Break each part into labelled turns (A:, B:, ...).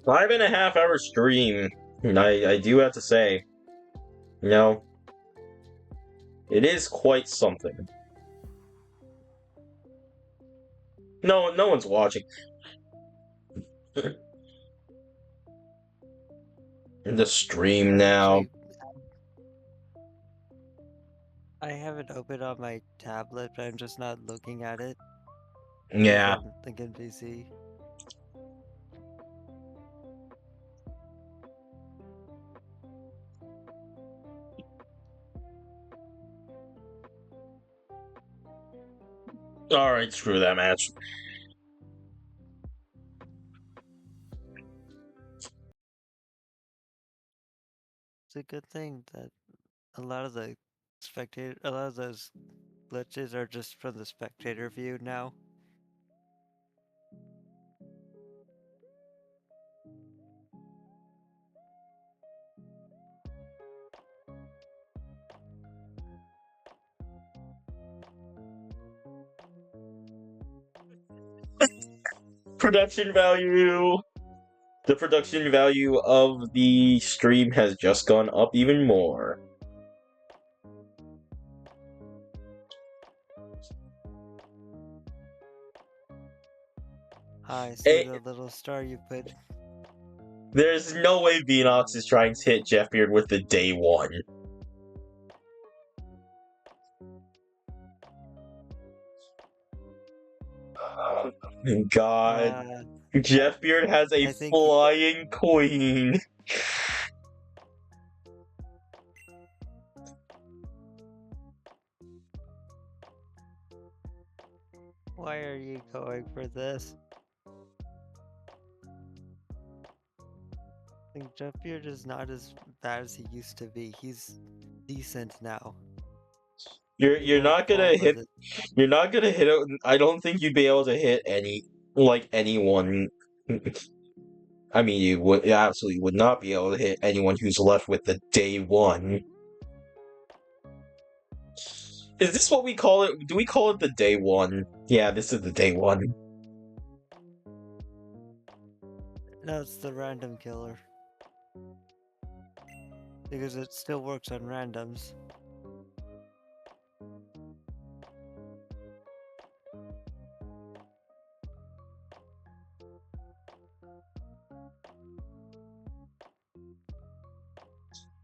A: 5.5 hour stream. I do have to say, you know, it is quite something. No one's watching. The stream now.
B: Actually, I have it open on my tablet, but I'm just not looking at it.
A: Yeah.
B: On Lincoln PC.
A: Alright, screw that match.
B: It's a good thing that a lot of those glitches are just from the spectator view now.
A: Production value. The production value of the stream has just gone up even more.
B: I see the little star you put.
A: There's no way Venox is trying to hit Jeffbeard with the day one. God. Jeffbeard has a flying queen.
B: Why are you going for this? I think Jeffbeard is not as bad as he used to be. He's decent now.
A: You're not gonna hit. You're not gonna hit. I don't think you'd be able to hit anyone. I mean, you absolutely would not be able to hit anyone who's left with the day one. Is this what we call it? Do we call it the day one? Yeah, this is the day one.
B: No, it's the random killer. Because it still works on randoms.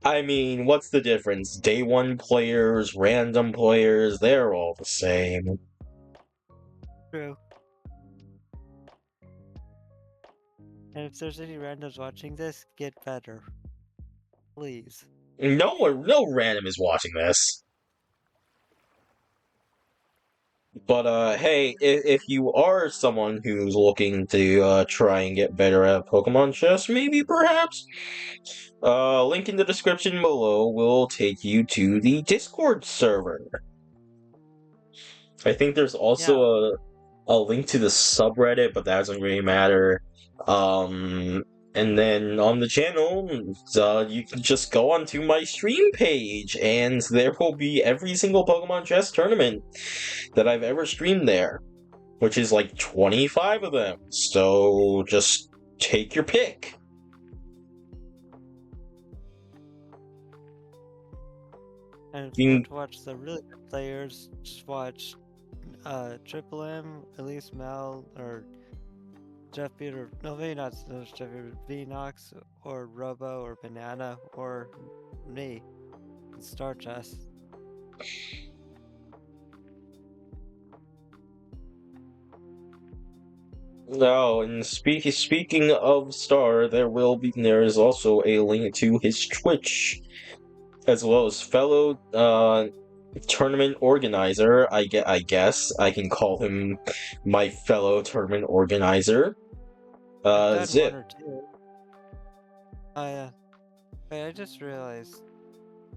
A: I mean, what's the difference? Day one players, random players, they're all the same.
B: True. And if there's any randoms watching this, get better. Please.
A: No random is watching this. But hey, if you are someone who's looking to try and get better at Pokemon chess, maybe perhaps, link in the description below will take you to the Discord server. I think there's also a link to the subreddit, but that doesn't really matter. And then on the channel, you can just go onto my stream page, and there will be every single Pokemon chess tournament that I've ever streamed there, which is like 25 of them. So just take your pick.
B: And if you want to watch the really good players, just watch Triple M, Elise Mel, or Jeffbeard, or no, maybe not Jeffbeard, Venox, or Robo, or Banana, or me, Star Chess.
A: No, and speaking of Star, there is also a link to his Twitch, as well as fellow tournament organizer. I guess I can call him my fellow tournament organizer. Zip.
B: One or two. Oh yeah. Wait, I just realized.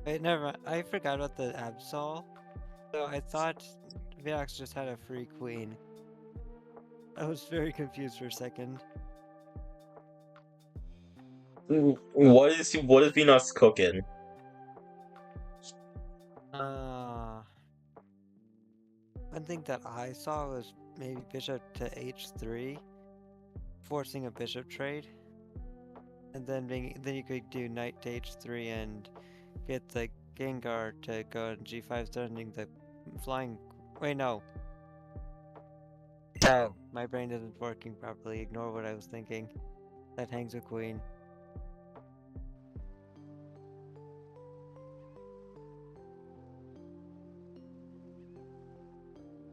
B: Wait, never mind. I forgot about the Absol. So I thought Venox just had a free queen. I was very confused for a second.
A: What is Venox cooking?
B: One thing that I saw was maybe bishop to h3, forcing a bishop trade. And then you could do knight to h3 and get the Gengar to go on g5, threatening the flying. Wait, no. Oh, my brain isn't working properly. Ignore what I was thinking. That hangs a queen.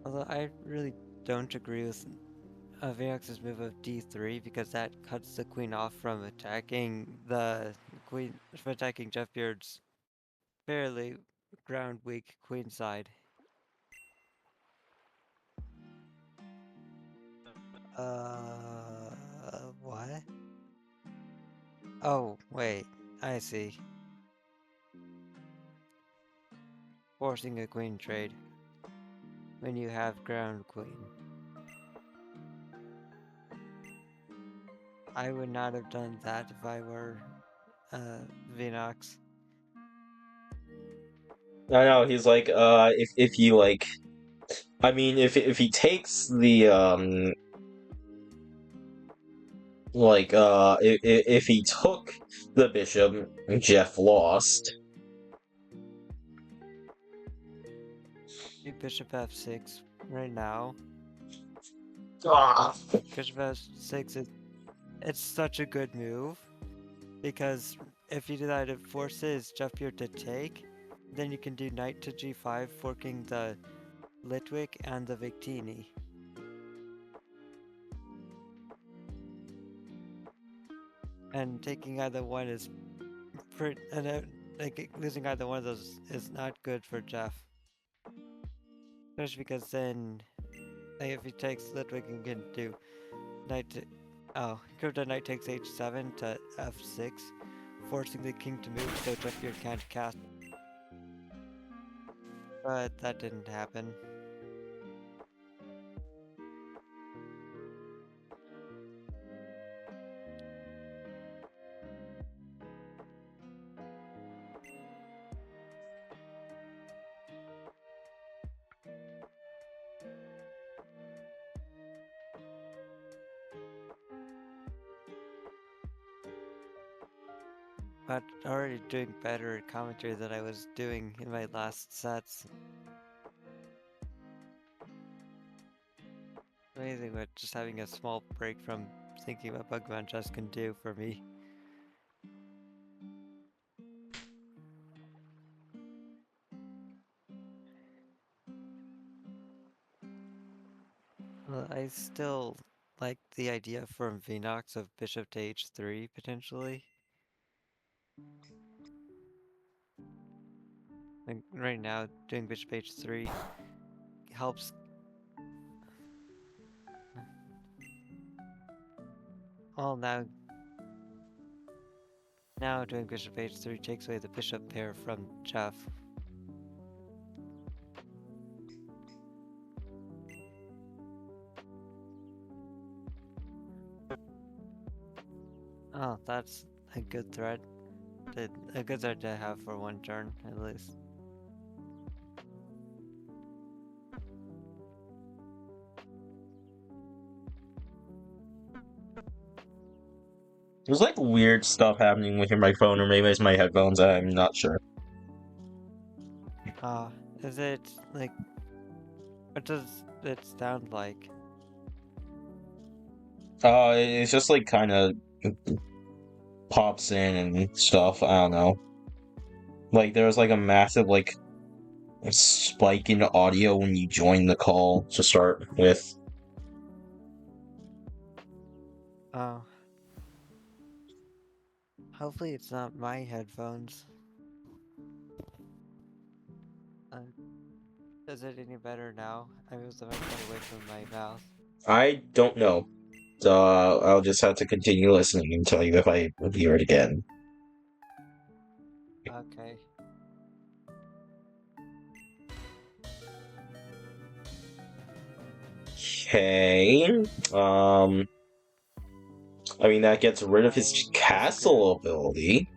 B: Although I really don't agree with Venox's move of d3 because that cuts the queen off from attacking the queen, from attacking Jeffbeard's fairly ground weak queen side. What? Oh, wait, I see. Forcing a queen trade when you have ground queen. I would not have done that if I were Venox.
A: I know he's like, if you like, I mean, if he takes the like, if he took the bishop, Jeff lost.
B: Do bishop f6 right now.
A: Ah.
B: Bishop f6 is it's such a good move because if you do that, it forces Jeffbeard to take. Then you can do knight to g5, forking the Litwick and the Victini. And taking either one is pretty, like losing either one of those is not good for Jeff. Especially because then, like if he takes Litwick, he can do knight to, oh, he could have done knight takes h7 to f6, forcing the king to move so Jeffbeard can't cast. But that didn't happen. But already doing better at commentary than I was doing in my last sets. Amazing what just having a small break from thinking what Pokemon chess can do for me. Well, I still like the idea from Venox of bishop to h3 potentially. Like right now, doing bishop h3 helps. Well, now doing bishop h3 takes away the bishop pair from Jeff. Oh, that's a good threat. A good threat to have for one turn, at least.
A: There's like weird stuff happening with your microphone, or maybe it's my headphones. I'm not sure.
B: Is it like? What does it sound like?
A: It's just like kind of pops in and stuff. I don't know. Like there was like a massive like spike in audio when you joined the call to start with.
B: Oh. Hopefully it's not my headphones. Is it any better now? I moved the microphone away from my mouth.
A: I don't know. I'll just have to continue listening and tell you if I hear it again.
B: Okay.
A: Okay. I mean that gets rid of his castle ability,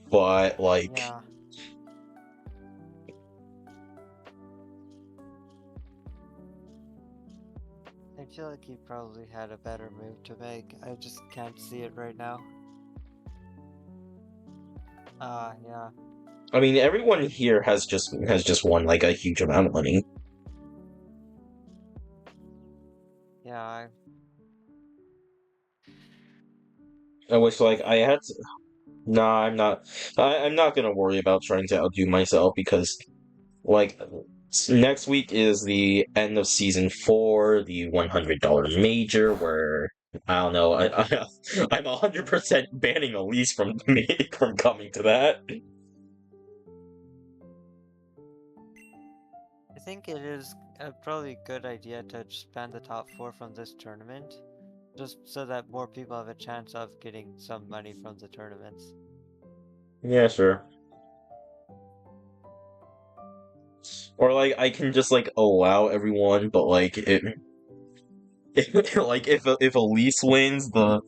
A: but like.
B: Yeah. I feel like he probably had a better move to make. I just can't see it right now. Yeah.
A: I mean, everyone here has just won like a huge amount of money.
B: Yeah,
A: I wish like I had to. Nah, I'm not. I'm not gonna worry about trying to outdo myself because like next week is the end of season 4, the $100 major, where I don't know. I'm 100% banning Elise from from coming to that.
B: I think it is a probably good idea to just ban the top 4 from this tournament, just so that more people have a chance of getting some money from the tournaments.
A: Yeah, sure. Or like I can just like allow everyone, but like like if Elise wins, the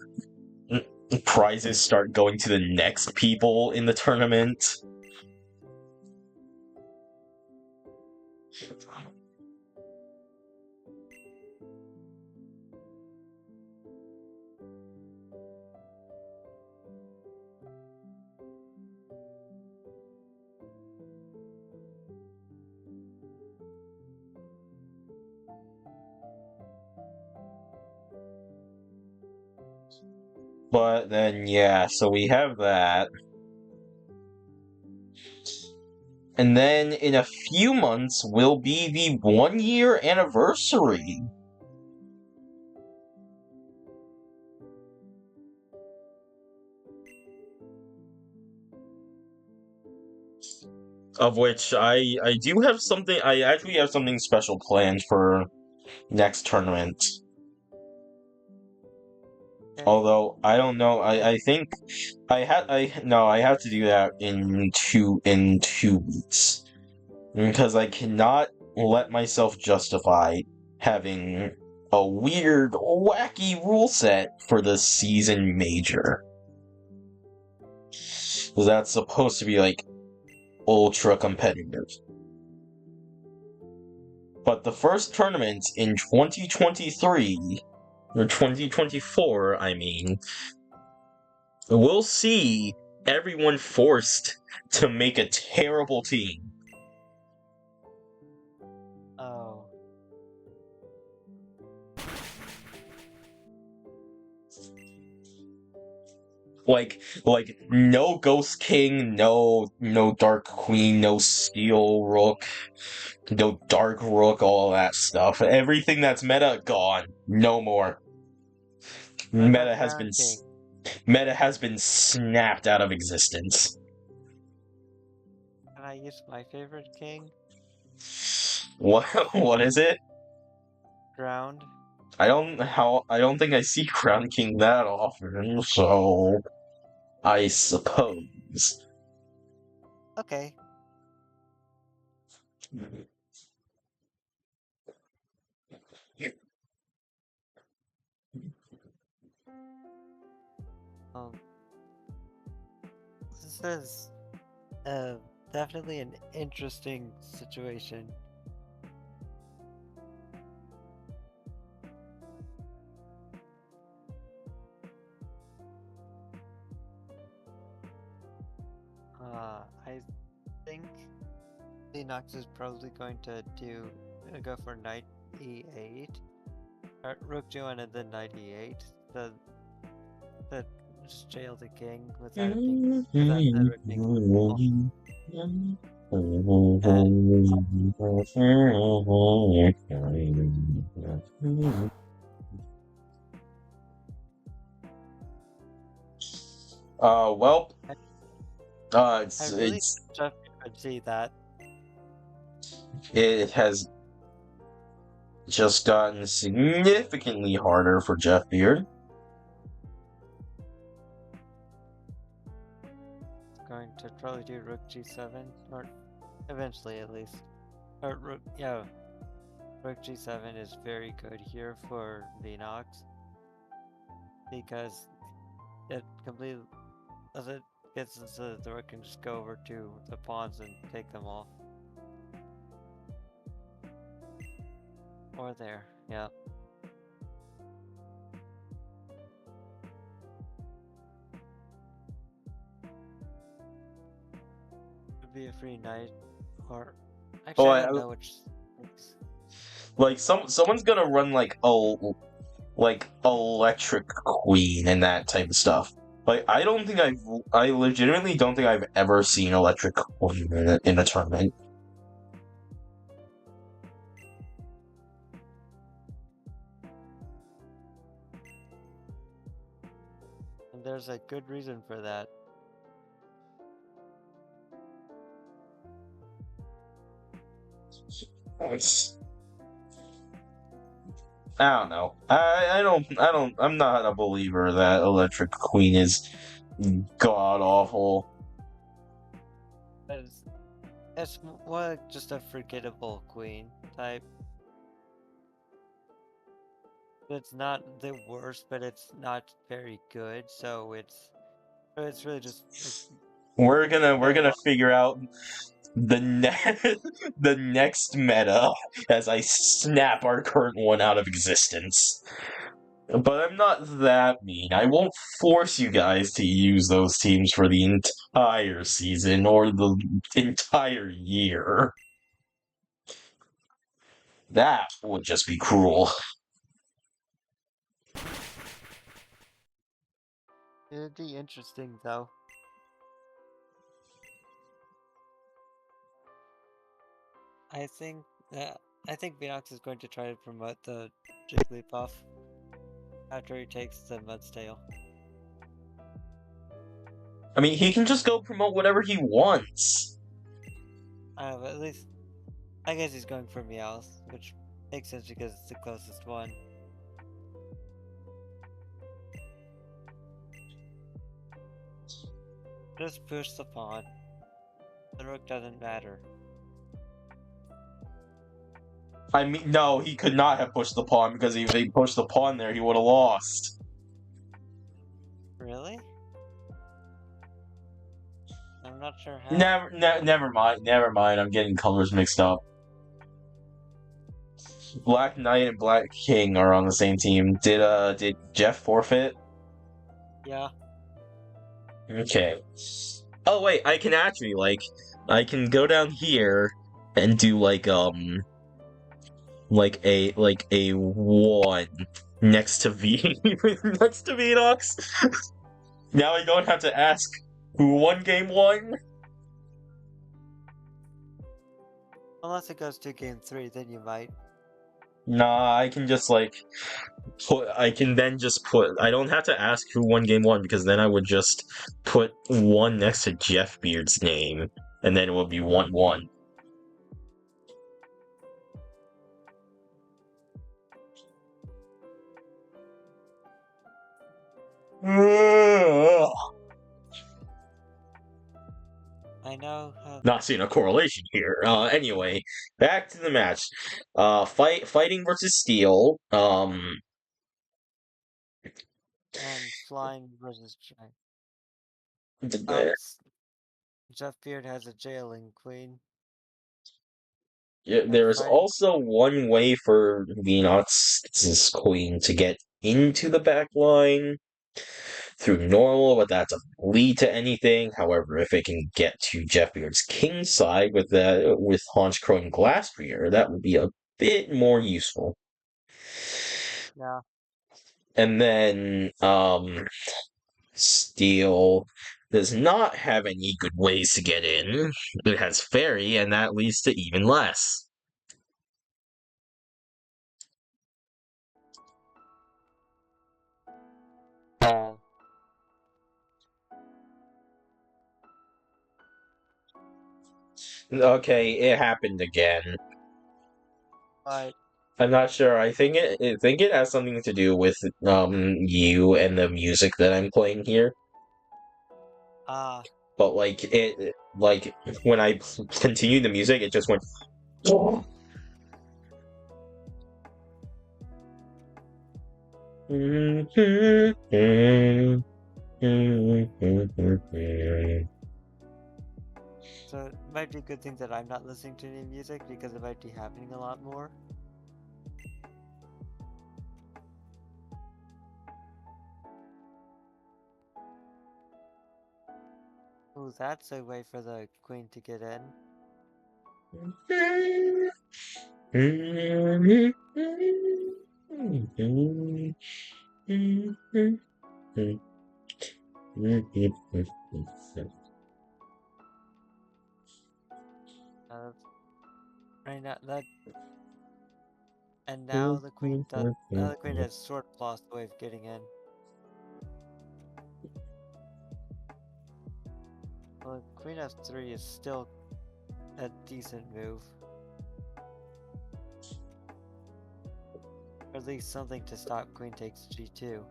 A: prizes start going to the next people in the tournament. But then yeah, so we have that. And then in a few months will be the 1 year anniversary. Of which I do have something. I actually have something special planned for next tournament.
B: Okay.
A: Although I don't know, I think I have to do that in 2 weeks because I cannot let myself justify having a weird, wacky rule set for the season major. Because that's supposed to be like ultra competitive. But the first tournament in 2023, or 2024, I mean, we'll see everyone forced to make a terrible team.
B: Oh.
A: Like no Ghost King, no Dark Queen, no Steel Rook, no Dark Rook, all that stuff. Everything that's meta gone. No more.
B: What about
A: Meta has
B: Crown
A: been
B: King?
A: meta has been snapped out of existence.
B: Can I use my favorite king?
A: What what is it?
B: Ground?
A: I don't think I see Crown King that often, so I suppose.
B: Okay. Um, this is definitely an interesting situation. I think Venox is probably going to go for knight e8, or rook g1 and then knight e8. The just jail the king without the rook being small. And
A: Well,
B: I, I
A: it's
B: really just could see that.
A: it has just gotten significantly harder for Jeffbeard.
B: Going to probably do rook g7, or eventually at least. Or rook g7 is very good here for Venox because it completely as it gets into the rook can just go over to the pawns and take them off. Or there, yeah. be a free knight, or
A: Oh,
B: actually I don't know which.
A: like someone's gonna run like electric queen and that type of stuff. Like I legitimately don't think I've ever seen electric queen in a tournament.
B: And there's a good reason for that.
A: I don't know. I'm not a believer that electric queen is god awful.
B: But it's more just a forgettable queen type. It's not the worst, but it's not very good. So it's really just.
A: We're gonna figure out the the next meta as I snap our current one out of existence. But I'm not that mean. I won't force you guys to use those teams for the entire season or the entire year. That would just be cruel.
B: It'd be interesting though. I think Venox is going to try to promote the Jigglypuff after he takes the Mudstail.
A: I mean, he can just go promote whatever he wants.
B: But at least I guess he's going for Meowth, which makes sense because it's the closest one. Just push the pawn. The rook doesn't matter.
A: I mean, no, he could not have pushed the pawn because if he pushed the pawn there, he would have lost.
B: Really? I'm not sure how.
A: Never mind. Never mind. I'm getting colors mixed up. Black Knight and Black King are on the same team. Did Jeff forfeit?
B: Yeah.
A: Okay. Oh wait, I can actually I can go down here and do like a one next to next to Venox. Now I don't have to ask who won game one.
B: Unless it goes to game 3, then you might.
A: Nah, I can just I can then just put. I don't have to ask who won game one because then I would just put one next to Jeffbeard's name, and then it would be 1-1.
B: I know how.
A: Not seeing a correlation here. Anyway, back to the match. Fighting versus Steel.
B: And flying versus Giant.
A: There.
B: Jeffbeard has a jailing queen.
A: Yeah,
B: And
A: there's
B: fighting.
A: also one way for Venox's queen to get into the back line through normal, but that doesn't lead to anything. However, if it can get to Jeffbeard's king side with Honchkrow and Glastrier, that would be a bit more useful.
B: Yeah.
A: And then, Steel does not have any good ways to get in. It has Fairy, and that leads to even less. Okay, it happened again.
B: But
A: I'm not sure. I think it has something to do with you and the music that I'm playing here. But like when I continued the music, it just went.
B: so it might be a good thing that I'm not listening to any music because it might be happening a lot more. Ooh, Oh, that's a way for the queen to get in. Uh, right now, and now the queen does. Now the queen has sort of lost the way of getting in. Well, queen f3 is still a decent move. Or at least something to stop queen takes g2.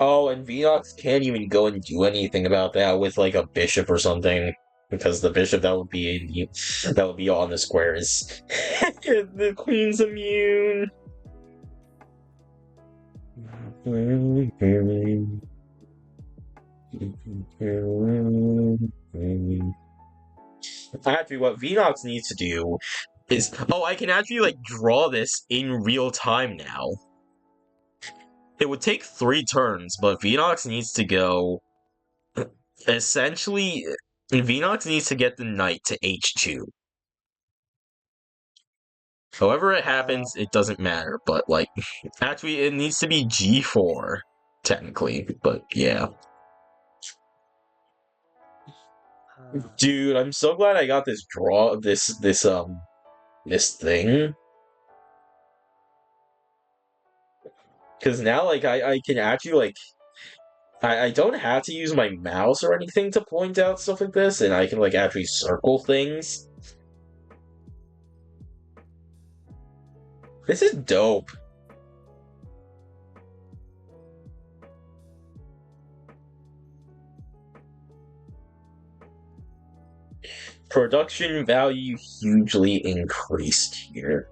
A: Oh, and Venox can't even go and do anything about that with like a bishop or something, because the bishop that would be on the squares. The queen's immune. Actually, what Venox needs to do is, I can actually like draw this in real time now. It would take 3 turns, but Venox needs to go. Essentially, Venox needs to get the knight to h2. However it happens, it doesn't matter. But like, actually, it needs to be g4 technically. But yeah, dude, I'm so glad I got this this thing. Because now, like, I can actually, like, I don't have to use my mouse or anything to point out stuff like this, and I can, like, actually circle things. This is dope. Production value hugely increased here.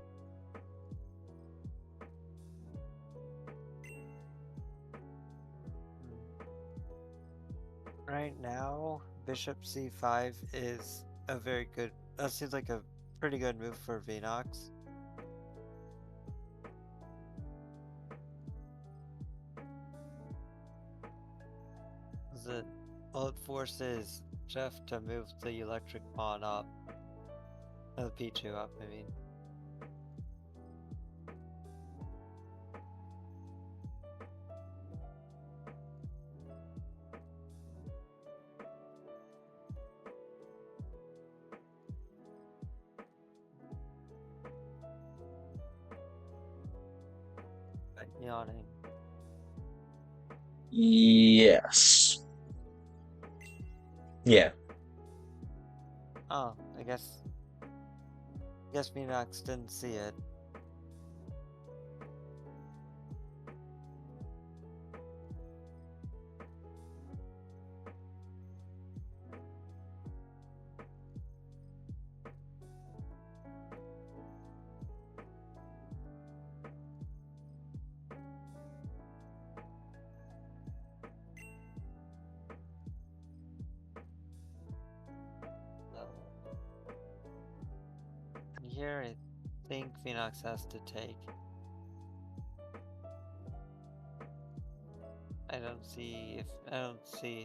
B: Right now, bishop c5 is a very good. That seems like a pretty good move for Venox. It forces Jeff to move the electric pawn up. The p2 up, I mean. Yawning.
A: Yes. Yeah.
B: Oh, I guess Venox didn't see it. Here, I think Venox has to take. I don't see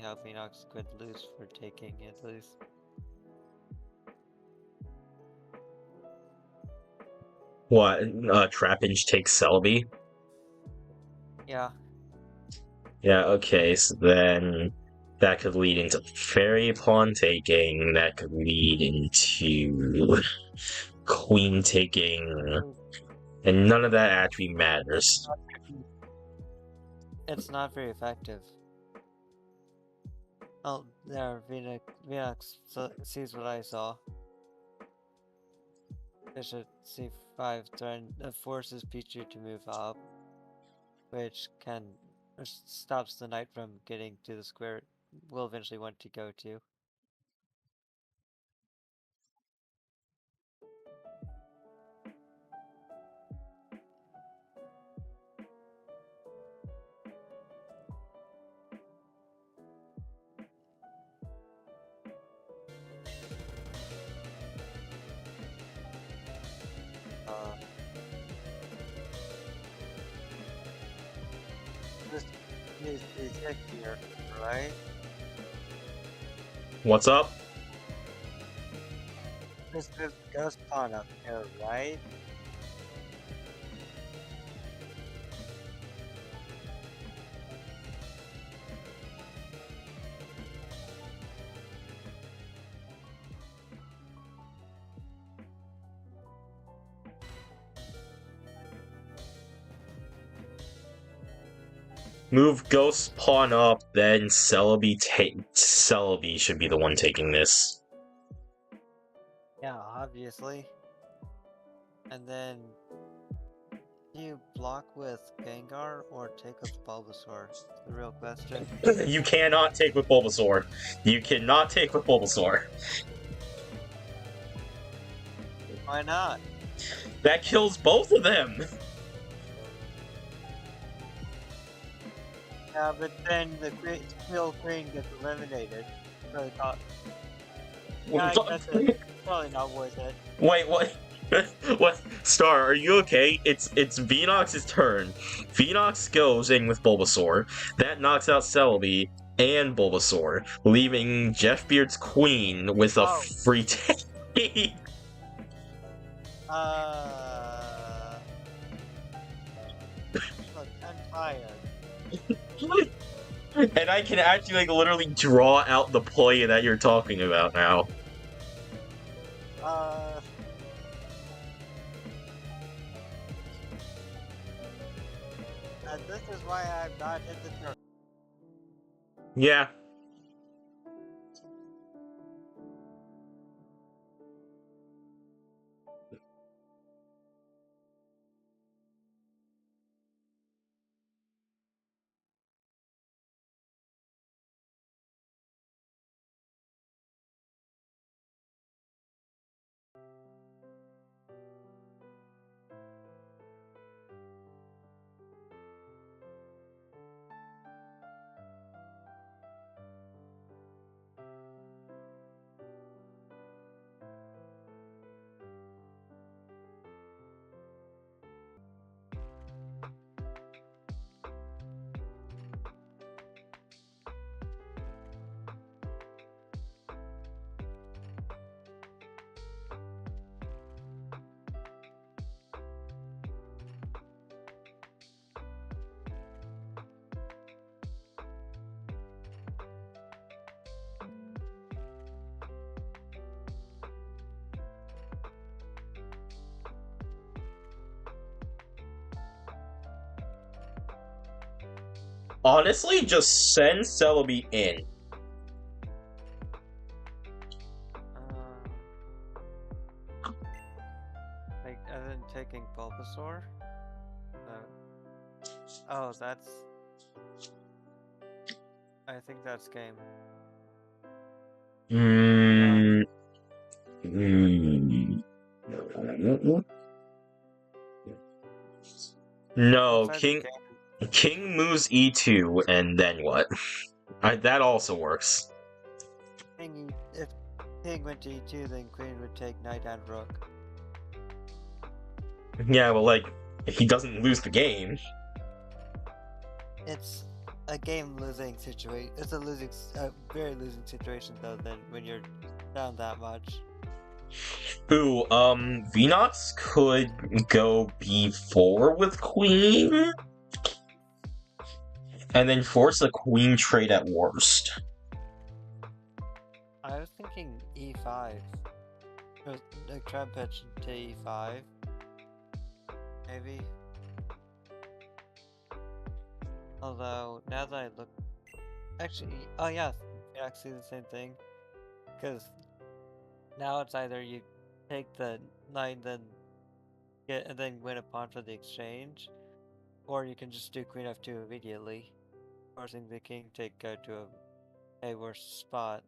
B: how Venox could lose for taking at least.
A: What? Trapinch takes Selby?
B: Yeah.
A: Yeah, okay, so then that could lead into fairy pawn taking, that could lead into queen taking, and none of that actually matters.
B: It's not very effective. Oh, there, Venox sees what I saw. Bishop c5 forces p2 to move up, which stops the knight from getting to the square it will eventually want to go to. Is it here, right?
A: What's up?
B: This is ghost pawn up here, right?
A: Move Ghost Pawn up, then Celebi should be the one taking this.
B: Yeah, obviously. And then do you block with Gengar or take with Bulbasaur? The real question.
A: You cannot take with Bulbasaur. You cannot take with Bulbasaur.
B: Why not?
A: That kills both of them.
B: Yeah, but then the Quill Queen gets eliminated. Really thought. Yeah, I guess it's probably not worth it.
A: Wait, what? What? Star, are you okay? It's Venox's turn. Venox goes in with Bulbasaur. That knocks out Celebi and Bulbasaur, leaving Jeffbeard's queen with a free take.
B: Look, I'm tired.
A: And I can actually like literally draw out the play that you're talking about now.
B: And this is why I'm not in the turn.
A: Yeah. Honestly, just send Celebi in.
B: Like, as in taking Bulbasaur? Oh, that's... I think that's game.
A: No,
B: It's either
A: King moves E2, and then what? That also works.
B: If King went to E2, then Queen would take Knight and Rook.
A: Yeah, well, like, he doesn't lose the game.
B: It's a game-losing situation. It's a very losing situation, though, than when you're down that much.
A: Ooh, Venox could go B4 with Queen, and then force a Queen trade at worst.
B: I was thinking E5. Like, try and pitch to E5. Maybe. Although, now that I look... Actually, oh yeah, actually the same thing. Because now it's either you take the knight and then win a pawn for the exchange, or you can just do Queen F2 immediately, forcing the king to go to a worse spot.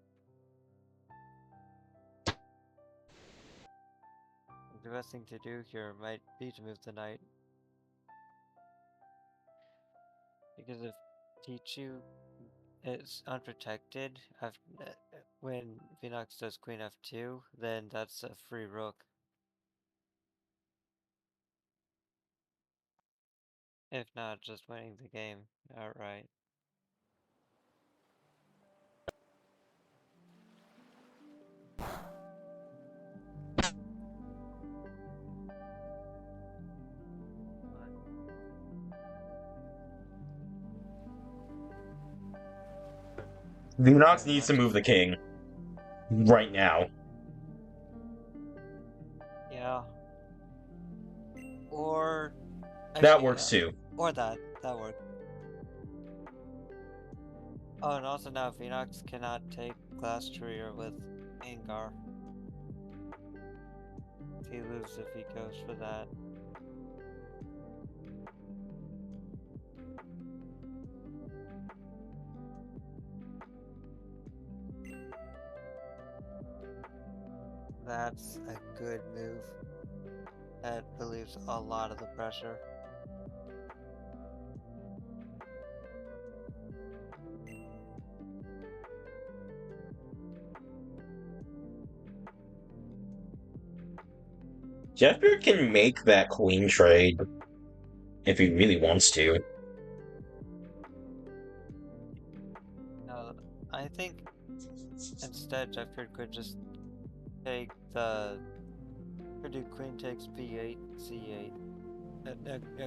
B: The best thing to do here might be to move the knight. Because if Tichu is unprotected when Venox does Queen F2, then that's a free rook. If not, just winning the game outright.
A: Venox
B: Wait,
A: needs to
B: what?
A: move the king. Right now.
B: Yeah. Or
A: That
B: actually,
A: works too.
B: or that works. Oh, and also now Venox cannot take Glass Tree with Angar. He loses if he goes for that. That's a good move. That relieves a lot of the pressure.
A: Jeffbeard can make that queen trade if he really wants to.
B: No, I think instead Jeffbeard could just take the... Could do queen takes b8, c8.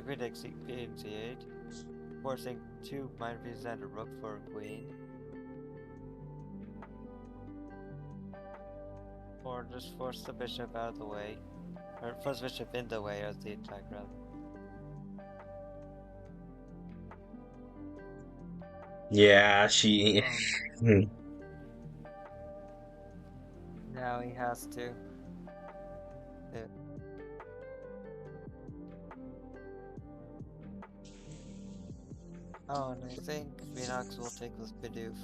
B: Queen takes b8 and c8. Forcing 2 minor pieces and a rook for a queen. Or just force the bishop out of the way. Or force the bishop in the way of the attack, rather.
A: Yeah, she.
B: Now he has to. Yeah. Oh, and I think Venox will take this Bidoof.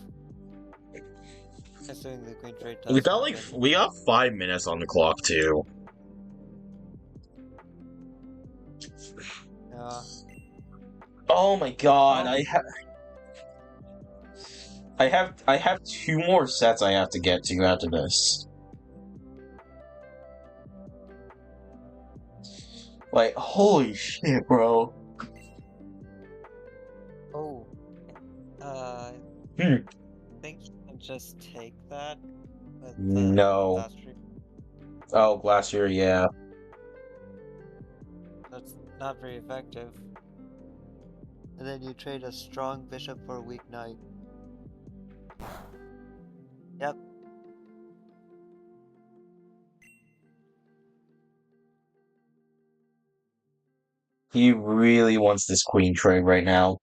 B: Assuming the queen trade
A: We
B: does
A: got
B: happen.
A: we got 5 minutes on the clock too.
B: Yeah.
A: Oh my god,
B: Oh.
A: I have 2 more sets I have to get to after this. Like, holy shit, bro.
B: Oh. I
A: Hmm.
B: think you can just take that with the
A: No.
B: last tree.
A: Oh, Glacier, yeah.
B: That's not very effective. And then you trade a strong bishop for a weak knight. Yep.
A: He really wants this queen trade right now.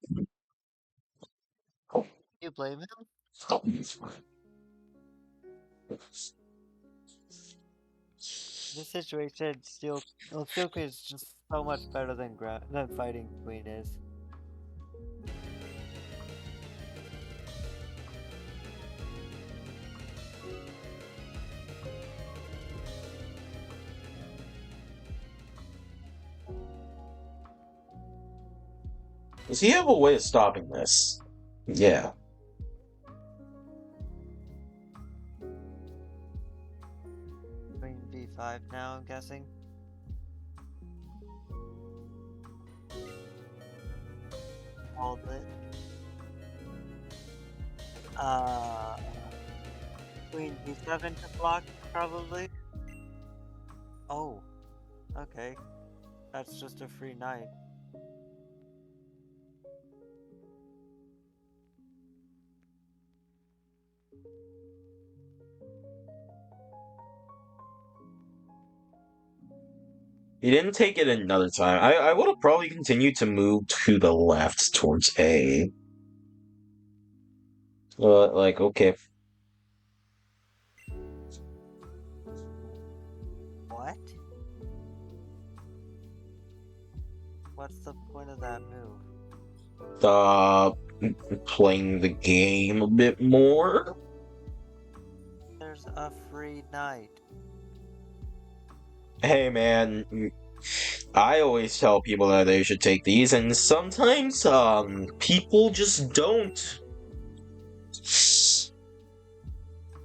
B: You blame him? This situation, steel queen is just so much better than fighting queen is.
A: Does he have a way of stopping this? Yeah.
B: Queen b5 now, I'm guessing. Hold it. Queen b7 to block, probably. Oh, okay. That's just a free knight.
A: He didn't take it another time. I would have probably continued to move to the left towards A. Like, okay.
B: What? What's the point of that move?
A: Playing the game a bit more.
B: There's a free knight.
A: Hey, man. I always tell people that they should take these, and sometimes, people just don't.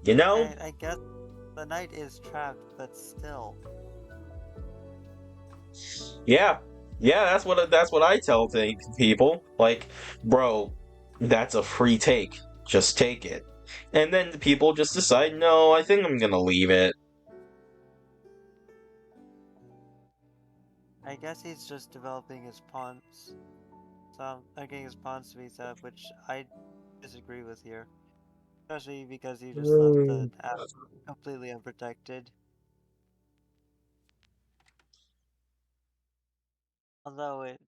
A: You know?
B: I guess the knight is trapped, but still.
A: Yeah. Yeah, that's what I tell people. Like, bro, that's a free take. Just take it. And then people just decide, no, I think I'm gonna leave it.
B: I guess he's just developing his pawns. Getting his pawns to be set up, which I disagree with here. Especially because you just left the app completely unprotected. Although it,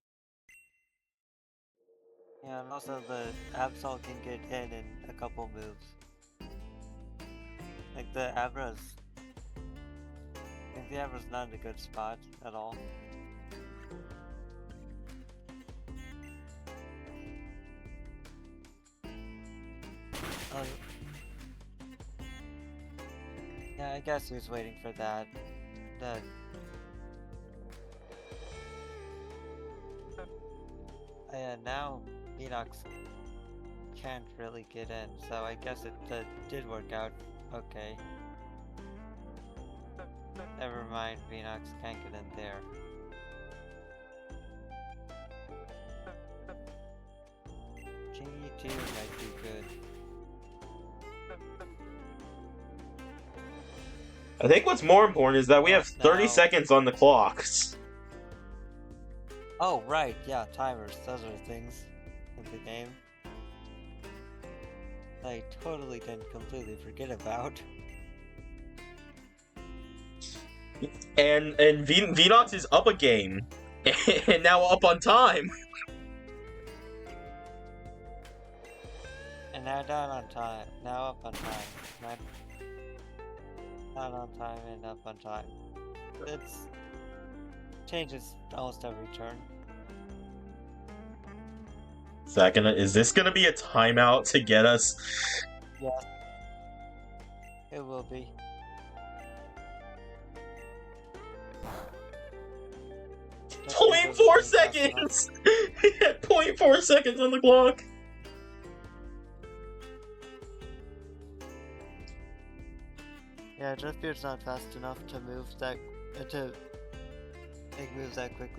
B: yeah, and also the Absol can get hit in a couple moves. Like the Abra's, I think the Abra's not in a good spot at all. Yeah, I guess he was waiting for that. Now Venox can't really get in, so I guess it did work out okay. Never mind, Venox can't get in there. G2 might be good.
A: I think what's more important is that we have 30 seconds on the clocks.
B: Oh, right, yeah, timers. Those are things in the game I totally didn't completely forget about.
A: And Venox is up a game. And now up on time.
B: And now down on time. Now up on time. Down on time and up on time. It's changes almost every turn.
A: Is this gonna be a timeout to get us?
B: Yes. It will be.
A: .4 seconds! 0.4 seconds on the clock!
B: Yeah, Jeffbeard's not fast enough to move that to make moves that quickly.